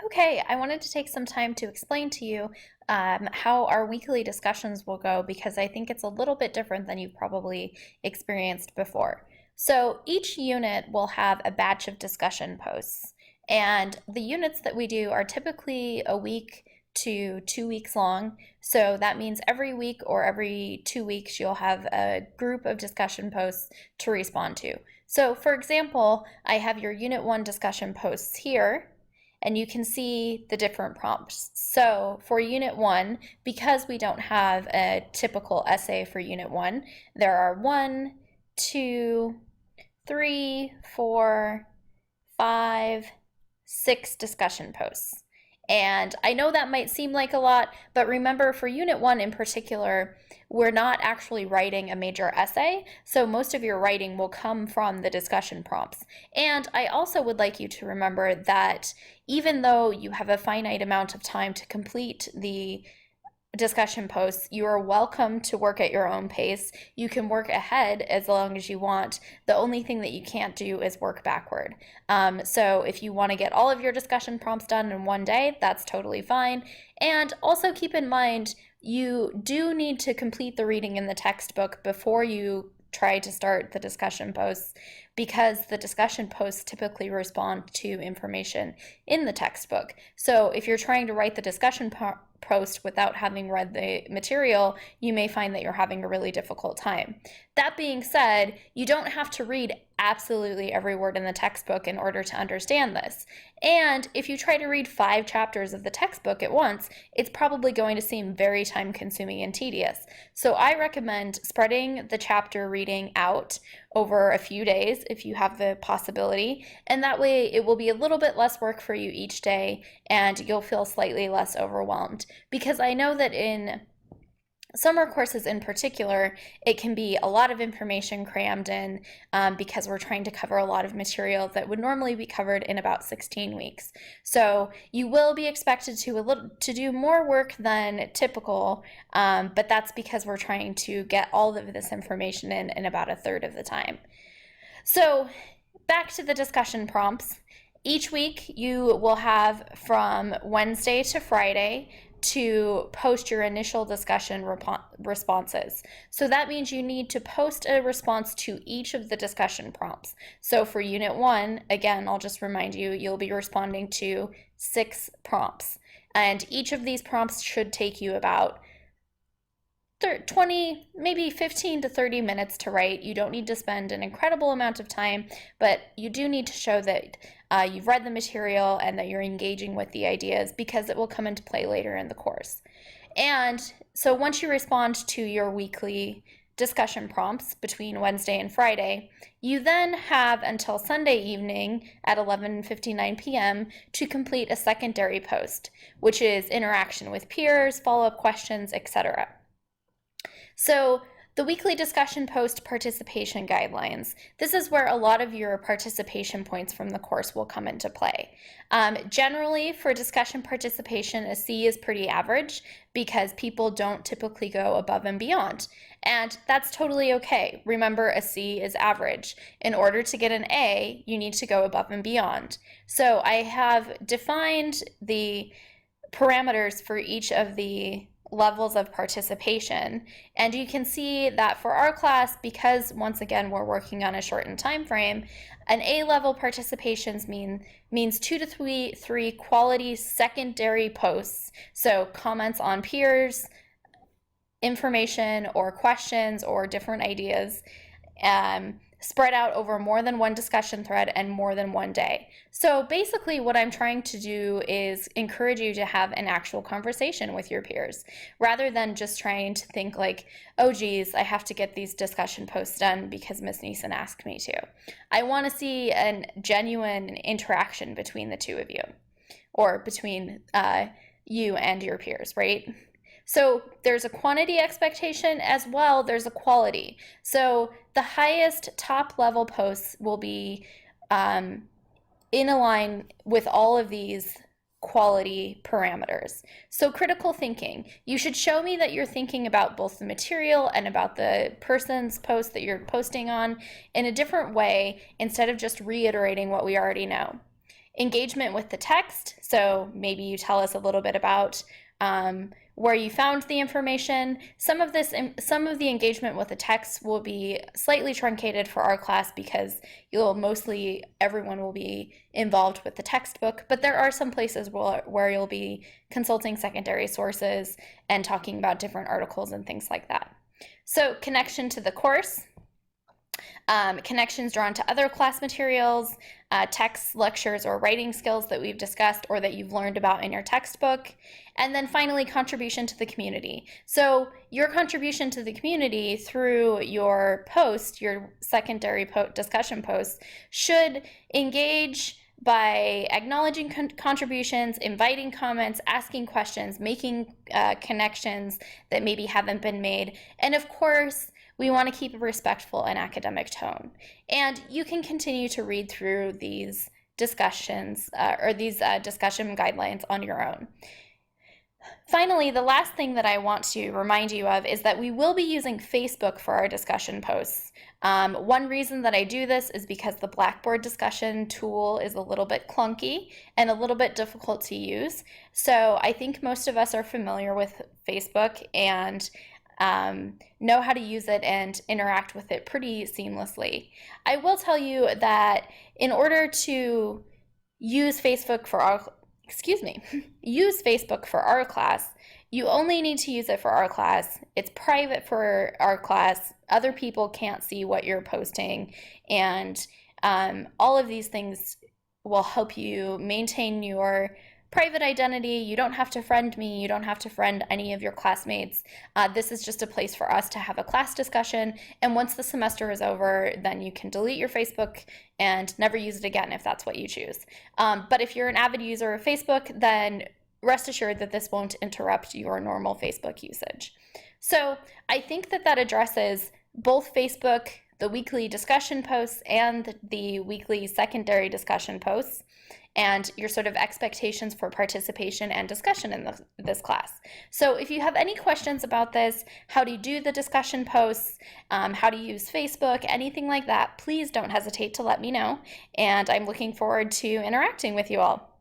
Okay, I wanted to take some time to explain to you how our weekly discussions will go because I think it's a little bit different than you've probably experienced before. So each unit will have a batch of discussion posts, and the units that we do are typically a week to 2 weeks long. So that means every week or every 2 weeks you'll have a group of discussion posts to respond to. So, for example, I have your Unit 1 discussion posts here, and you can see the different prompts. So for Unit 1, because we don't have a typical essay for Unit 1, there are 1, 2, 3, 4, 5, 6 discussion posts. And I know that might seem like a lot, but remember for Unit 1 in particular, we're not actually writing a major essay, so most of your writing will come from the discussion prompts. And I also would like you to remember that even though you have a finite amount of time to complete the discussion posts, you are welcome to work at your own pace. You can work ahead as long as you want. The only thing that you can't do is work backward. So if you want to get all of your discussion prompts done in one day, that's totally fine. And also keep in mind, you do need to complete the reading in the textbook before you try to start the discussion posts, because the discussion posts typically respond to information in the textbook. So if you're trying to write the discussion post without having read the material, you may find that you're having a really difficult time. That being said, you don't have to read absolutely every word in the textbook in order to understand this. And if you try to read 5 chapters of the textbook at once, it's probably going to seem very time consuming and tedious. So I recommend spreading the chapter reading out over a few days if you have the possibility, and that way it will be a little bit less work for you each day and you'll feel slightly less overwhelmed. Because I know that in summer courses in particular, it can be a lot of information crammed in because we're trying to cover a lot of material that would normally be covered in about 16 weeks. So you will be expected to do more work than typical, but that's because we're trying to get all of this information in about a third of the time. So back to the discussion prompts. Each week you will have from Wednesday to Friday to post your initial discussion responses. So that means you need to post a response to each of the discussion prompts. So for Unit 1, again, I'll just remind you, you'll be responding to 6 prompts. And each of these prompts should take you about 20, maybe 15 to 30 minutes to write. You don't need to spend an incredible amount of time, but you do need to show that you've read the material and that you're engaging with the ideas, because it will come into play later in the course. And so once you respond to your weekly discussion prompts between Wednesday and Friday, you then have until Sunday evening at 11:59 p.m. to complete a secondary post, which is interaction with peers, follow-up questions, etc. So the weekly discussion post participation guidelines. This is where a lot of your participation points from the course will come into play. Generally, for discussion participation, a C is pretty average because people don't typically go above and beyond. And that's totally okay. Remember, a C is average. In order to get an A, you need to go above and beyond. So I have defined the parameters for each of the levels of participation, and you can see that for our class, because once again we're working on a shortened time frame, an A level participations means 2 to 3 quality secondary posts, so comments on peers, information or questions or different ideas, spread out over more than one discussion thread and more than one day. So basically what I'm trying to do is encourage you to have an actual conversation with your peers, rather than just trying to think like, oh geez, I have to get these discussion posts done because Miss Neeson asked me to. I want to see a genuine interaction between the two of you, or between you and your peers, right? So there's a quantity expectation as well, there's a quality. So the highest top level posts will be in line with all of these quality parameters. So critical thinking, you should show me that you're thinking about both the material and about the person's post that you're posting on in a different way, instead of just reiterating what we already know. engagement with the text. So maybe you tell us a little bit about where you found the information. Some of the engagement with the text will be slightly truncated for our class because everyone will be involved with the textbook, but there are some places where you'll be consulting secondary sources and talking about different articles and things like that. So connection to the course. Connections drawn to other class materials, texts, lectures, or writing skills that we've discussed or that you've learned about in your textbook. And then finally, contribution to the community. So your contribution to the community through your post, your secondary discussion posts, should engage by acknowledging contributions, inviting comments, asking questions, making connections that maybe haven't been made. And of course, we want to keep a respectful and academic tone. And you can continue to read through these discussions discussion guidelines on your own. Finally, the last thing that I want to remind you of is that we will be using Facebook for our discussion posts. One reason that I do this is because the Blackboard discussion tool is a little bit clunky and a little bit difficult to use. So I think most of us are familiar with Facebook and know how to use it and interact with it pretty seamlessly. I will tell you that in order to use Facebook for our class, you only need to use it for our class. It's private for our class. Other people can't see what you're posting, and all of these things will help you maintain your private identity. You don't have to friend me. You don't have to friend any of your classmates. This is just a place for us to have a class discussion. And once the semester is over, then you can delete your Facebook and never use it again if that's what you choose. But if you're an avid user of Facebook, then rest assured that this won't interrupt your normal Facebook usage. So I think that addresses both Facebook, the weekly discussion posts, and the weekly secondary discussion posts, and your sort of expectations for participation and discussion in this class. So if you have any questions about this, how to do the discussion posts, how to use Facebook, anything like that, please don't hesitate to let me know, and I'm looking forward to interacting with you all.